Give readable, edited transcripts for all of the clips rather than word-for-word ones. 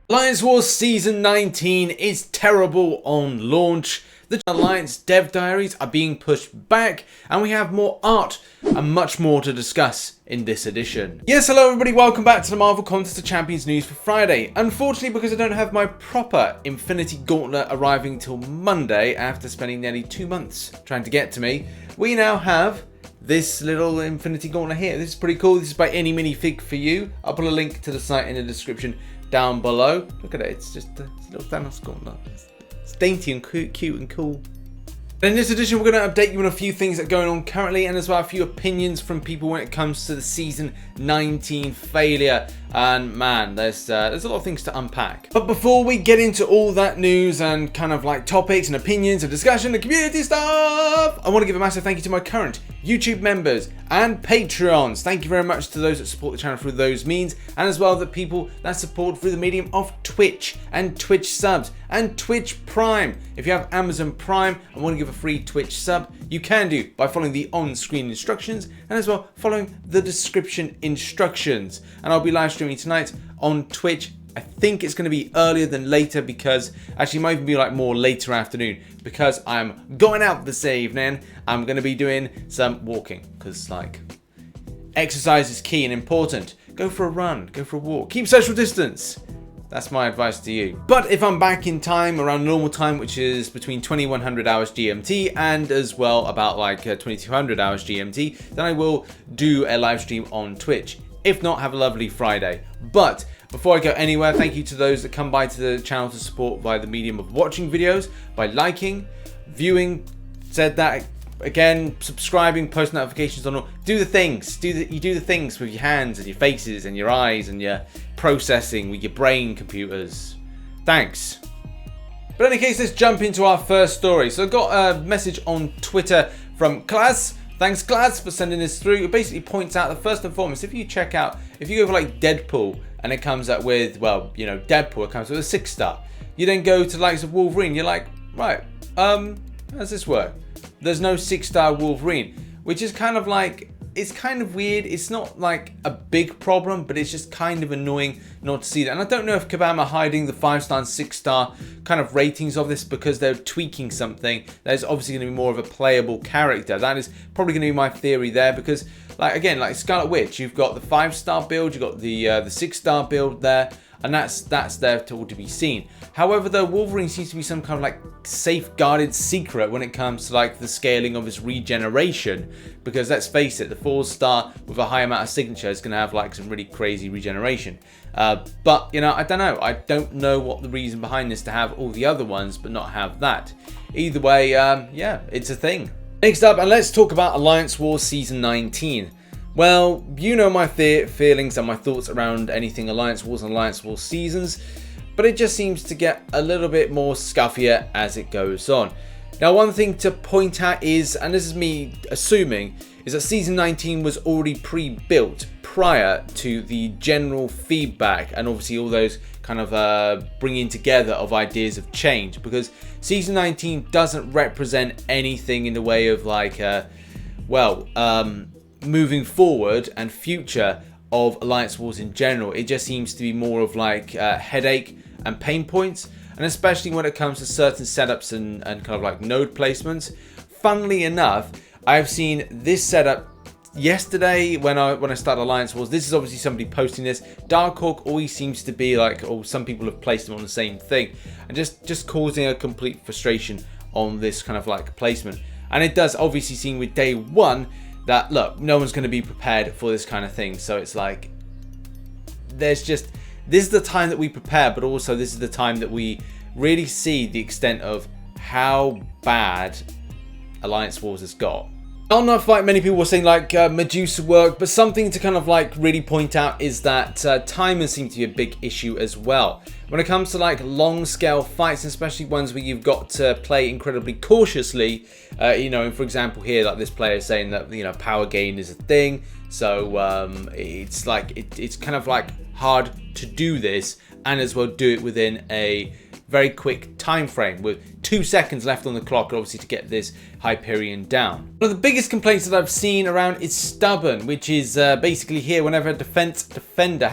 Alliance Wars Season 19 is terrible on launch. The Alliance dev diaries are being pushed back, and we have more art and much more to discuss in this edition. Yes, hello everybody, welcome back to the Marvel Contest of Champions news for Friday. Unfortunately, because I don't have my proper Infinity Gauntlet arriving till Monday after spending nearly 2 months trying to get to me, we now have this little Infinity Gauntlet here. This is pretty cool. This is by Any Minifig for you. I'll put a link to the site in the description down below. Look at it, it's just a little Thanos gauntlet. It's dainty and cute and cool. In this edition, we're going to update you on a few things that are going on currently, and as well a few opinions from people when it comes to the Season 19 failure. And man, there's a lot of things to unpack. But before we get into all that news and kind of like topics and opinions and discussion and community stuff, I want to give a massive thank you to my current YouTube members and Patreons. Thank you very much to those that support the channel through those means, and as well the people that support through the medium of Twitch and Twitch subs and Twitch Prime. If you have Amazon Prime and want to give a free Twitch sub, you can do by following the on-screen instructions and as well following the description instructions. And I'll be live streaming tonight on Twitch. I think it's going to be earlier than later, because actually it might even be like more later afternoon, because I'm going out this evening. I'm going to be doing some walking, because like exercise is key and important. Go for a run, go for a walk, keep social distance. That's my advice to you. But if I'm back in time around normal time, which is between 2100 hours GMT and as well about like 2200 hours GMT, then I will do a live stream on Twitch. If not, have a lovely Friday. But before I go anywhere, thank you to those that come by to the channel to support via the medium of watching videos, by liking, viewing, said that again, subscribing, post notifications on all. Do the things. You do the things with your hands and your faces and your eyes and your processing with your brain computers. Thanks. But in any case, let's jump into our first story. So I got a message on Twitter from Class. Thanks, Glads, for sending this through. It basically points out that first and foremost, if you check out, if you go for like Deadpool and it comes up with, well, you know, Deadpool, it comes with a 6-star. You then go to the likes of Wolverine, you're like, right, how does this work? There's no 6-star Wolverine, which is kind of like, it's kind of weird. It's not like a big problem, but it's just kind of annoying not to see that. And I don't know if Kabam are hiding the 5-star and 6-star kind of ratings of this because they're tweaking something that is obviously going to be more of a playable character. That is probably going to be my theory there, because like again, like Scarlet Witch, you've got the 5-star build, you've got the 6-star build there, and that's there to all to be seen. However, though, Wolverine seems to be some kind of like safeguarded secret when it comes to like the scaling of his regeneration, because let's face it, the 4-star with a high amount of signature is going to have like some really crazy regeneration. But you know, I don't know what the reason behind this to have all the other ones but not have that. Either way, yeah, it's a thing. Next up, and let's talk about Alliance Wars Season 19. Well, you know my feelings and my thoughts around anything Alliance Wars and Alliance Wars seasons, but it just seems to get a little bit more scuffier as it goes on. Now, one thing to point out is, and this is me assuming, is that Season 19 was already pre-built prior to the general feedback and obviously all those kind of bringing together of ideas of change, because Season 19 doesn't represent anything in the way of like, moving forward and future of Alliance Wars in general. It just seems to be more of like headache and pain points, and especially when it comes to certain setups and kind of like node placements. Funnily enough, I've seen this setup yesterday when I started Alliance Wars. This is obviously somebody posting this. Darkhawk always seems to be like, or some people have placed them on the same thing, and just causing a complete frustration on this kind of like placement. And it does obviously seem with day one that, look, no one's going to be prepared for this kind of thing. So it's like, this is the time that we prepare, but also this is the time that we really see the extent of how bad Alliance Wars has got. Not enough, like many people were saying, like Medusa work, but something to kind of like really point out is that timers seem to be a big issue as well. When it comes to like long scale fights, especially ones where you've got to play incredibly cautiously, you know, for example here, like this player is saying that, you know, power gain is a thing. So it's like, it's kind of like hard to do this and as well do it within a very quick time frame with 2 seconds left on the clock, obviously, to get this Hyperion down. One of the biggest complaints that I've seen around is stubborn, which is basically here whenever a defense defender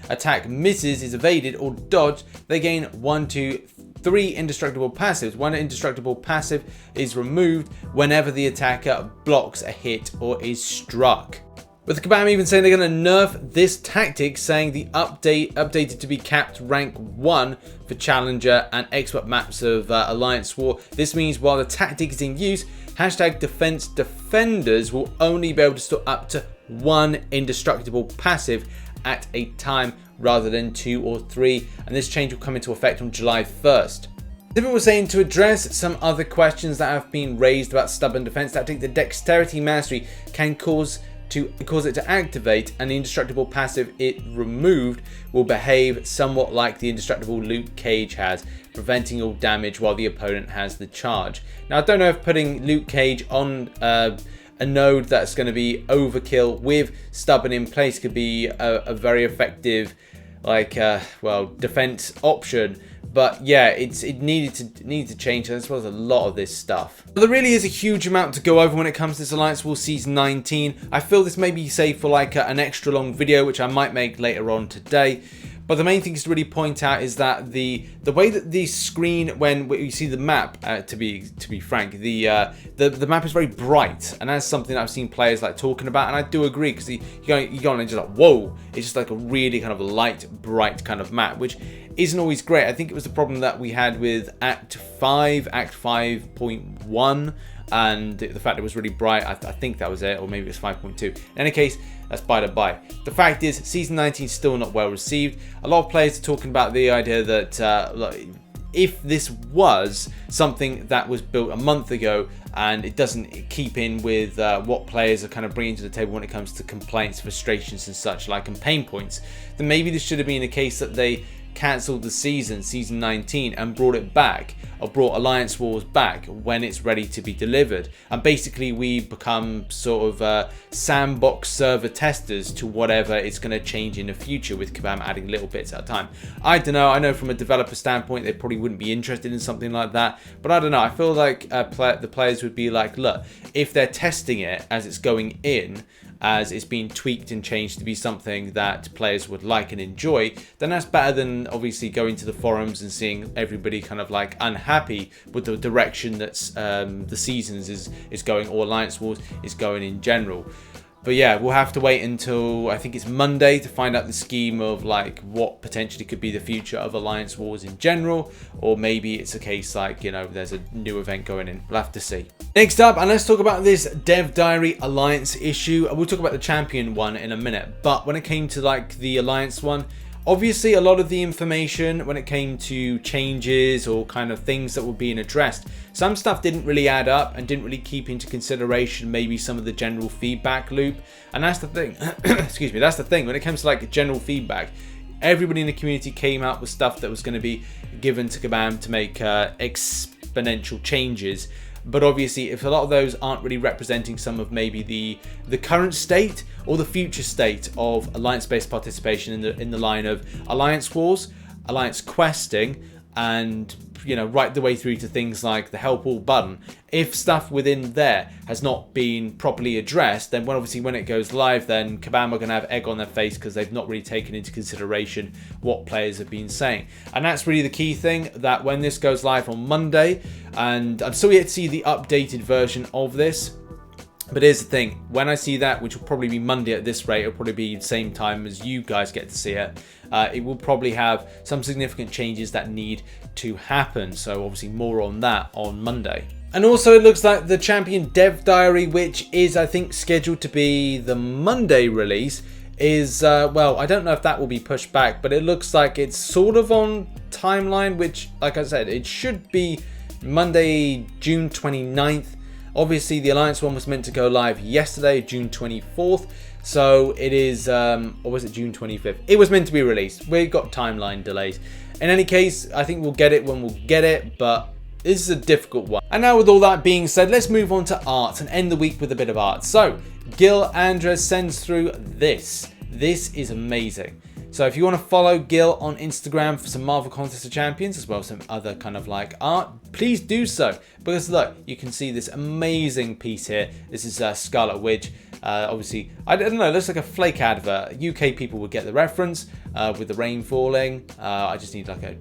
attack misses, is evaded or dodged, they gain 1, 2, 3 indestructible passives. One indestructible passive is removed whenever the attacker blocks a hit or is struck. With Kabam even saying they're going to nerf this tactic, saying the updated to be capped rank 1 for Challenger and expert maps of Alliance War. This means while the tactic is in use, #defense defenders will only be able to store up to 1 indestructible passive at a time rather than 2 or 3, and this change will come into effect on July 1st. People were saying to address some other questions that have been raised about stubborn defense tactic, the Dexterity Mastery can cause it to activate, and the indestructible passive it removed will behave somewhat like the indestructible Luke Cage has, preventing all damage while the opponent has the charge. Now, I don't know if putting Luke Cage on a node that's going to be overkill with stubborn in place could be a very effective defense option. But yeah, it needed to change, and as well as a lot of this stuff. But there really is a huge amount to go over when it comes to this Alliance War Season 19. I feel this may be saved for like an extra long video, which I might make later on today. But the main thing to really point out is that the way that the screen, when you see the map, to be frank, the map is very bright, and that's something that I've seen players like talking about, and I do agree, because you go on and just like, whoa, it's just like a really kind of light, bright kind of map, which isn't always great. I think it was the problem that we had with Act 5.1, and the fact it was really bright. I think that was it, or maybe it was 5.2. In any case, that's by the by. The fact is, Season 19 is still not well received. A lot of players are talking about the idea that if this was something that was built a month ago and it doesn't keep in with what players are kind of bringing to the table when it comes to complaints, frustrations and such like, and pain points, then maybe this should have been a case that they cancelled the season 19, and brought it back, or brought Alliance Wars back when it's ready to be delivered, and basically we become sort of sandbox server testers to whatever it's going to change in the future, with Kabam adding little bits at a time. I don't know, I know from a developer standpoint they probably wouldn't be interested in something like that, but I don't know, I feel like the players would be like, look, if they're testing it as it's going in, as it's been tweaked and changed to be something that players would like and enjoy, then that's better than obviously going to the forums and seeing everybody kind of like unhappy with the direction that's the seasons is going, or Alliance Wars is going in general. But yeah, we'll have to wait until, I think it's Monday, to find out the scheme of like what potentially could be the future of Alliance Wars in general, or maybe it's a case like, you know, there's a new event going in. We'll have to see. Next up, and let's talk about this Dev Diary Alliance issue. We'll talk about the Champion one in a minute, but when it came to like the Alliance one, obviously a lot of the information when it came to changes or kind of things that were being addressed, some stuff didn't really add up and didn't really keep into consideration maybe some of the general feedback loop. And that's the thing, excuse me, that's the thing, when it comes to like general feedback, everybody in the community came out with stuff that was going to be given to Kabam to make exponential changes. But obviously, if a lot of those aren't really representing some of maybe the current state or the future state of alliance-based participation in the line of Alliance Wars, Alliance questing, and you know, right the way through to things like the help all button, if stuff within there has not been properly addressed, then obviously when it goes live, then Kabam are going to have egg on their face because they've not really taken into consideration what players have been saying. And that's really the key thing, that when this goes live on Monday, and I'm still yet to see the updated version of this, but here's the thing, when I see that, which will probably be Monday at this rate, it'll probably be the same time as you guys get to see it, it will probably have some significant changes that need to happen. So obviously more on that on Monday. And also it looks like the Champion Dev Diary, which is I think scheduled to be the Monday release, is, well, I don't know if that will be pushed back, but it looks like it's sort of on timeline, which, like I said, it should be Monday, June 29th. Obviously, the Alliance one was meant to go live yesterday, June 24th. So it is, or was it June 25th? It was meant to be released. We got timeline delays. In any case, I think we'll get it when we'll get it, but this is a difficult one. And now with all that being said, let's move on to art and end the week with a bit of art. So, Gil Andres sends through this. This is amazing. So if you want to follow Gil on Instagram for some Marvel Contest of Champions, as well as some other kind of like art, please do so. Because look, you can see this amazing piece here. This is Scarlet Witch. Obviously, I don't know, it looks like a flake advert. UK people would get the reference with the rain falling. I just need like a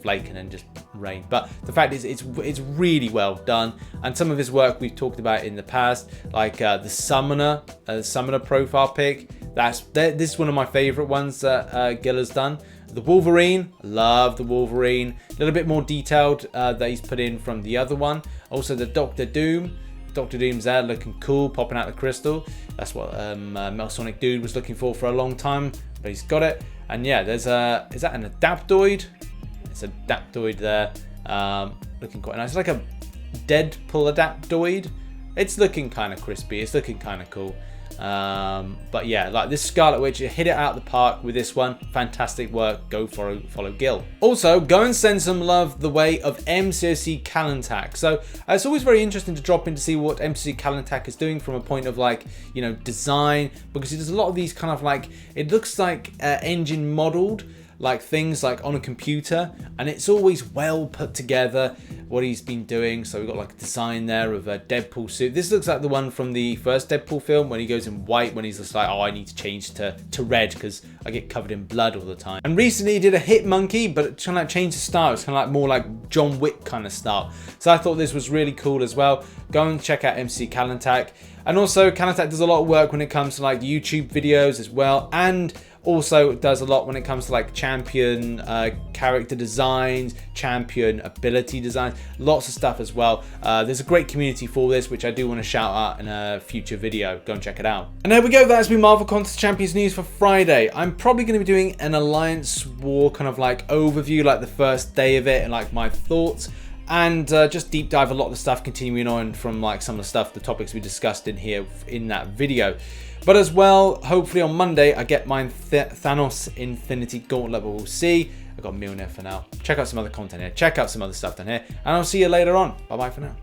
flake and then just rain. But the fact is, it's really well done. And some of his work we've talked about in the past, like the Summoner profile pic. This is one of my favorite ones that Gil has done. The Wolverine, love the Wolverine. A little bit more detailed that he's put in from the other one. Also the Doctor Doom. Dr. Doom's there looking cool, popping out the crystal. That's what McCocnews Dude was looking for a long time, but he's got it. And yeah, there's is that an Adaptoid? It's a Adaptoid there, looking quite nice. It's like a Deadpool Adaptoid. It's looking kind of crispy. It's looking kind of cool. But yeah, like this Scarlet Witch, you hit it out of the park with this one. Fantastic work. Go follow Gil. Also, go and send some love the way of MCOC Calentak. So it's always very interesting to drop in to see what MCOC Calentak is doing from a point of like, you know, design, because he does a lot of these kind of like, it looks like engine modeled, like things like on a computer, and it's always well put together what he's been doing. So we've got like a design there of a Deadpool suit. This looks like the one from the first Deadpool film when he goes in white, when he's just like, oh, I need to change to red because I get covered in blood all the time. And recently he did a Hit Monkey, but it kind of like changed the style. It's kind of like more like John Wick kind of style. So I thought this was really cool as well. Go and check out MC Calentak. And also Calentak does a lot of work when it comes to like YouTube videos as well, and also does a lot when it comes to like champion character designs, champion ability designs, lots of stuff as well. There's a great community for this, which I do want to shout out in a future video. Go and check it out. And there we go. That's been Marvel Contest Champions news for Friday. I'm probably going to be doing an Alliance War kind of like overview, like the first day of it, and like my thoughts. And just deep dive a lot of the stuff continuing on from like some of the stuff, the topics we discussed in here in that video. But as well, hopefully on Monday, I get my Thanos Infinity Gauntlet, but we'll see. I've got Mjolnir for now. Check out some other content here. Check out some other stuff down here. And I'll see you later on. Bye-bye for now.